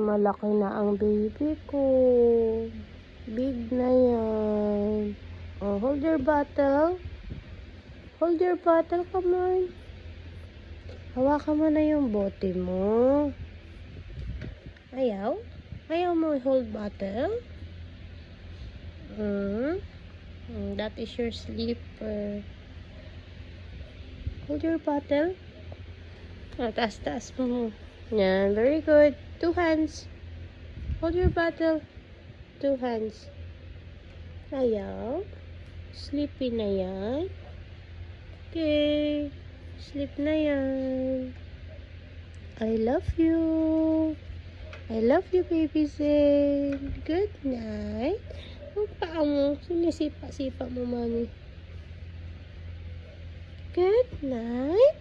Malaki na ang baby ko. Big na yan. Oh, hold your bottle. Hold your bottle, come on. Hawakan mo na yung bote mo. Ayaw? Ayaw mo hold bottle? That is your slipper. Hold your bottle. Taas-taas mo. Yan, very good. 2 hands. Hold your bottle. 2 hands. Ayaw. Sleepy na yan. Okay. Sleep na yan. I love you. I love you, baby Zane. Good night. Ang paa mo. Sinisipa-sipa mo, mami. Good night.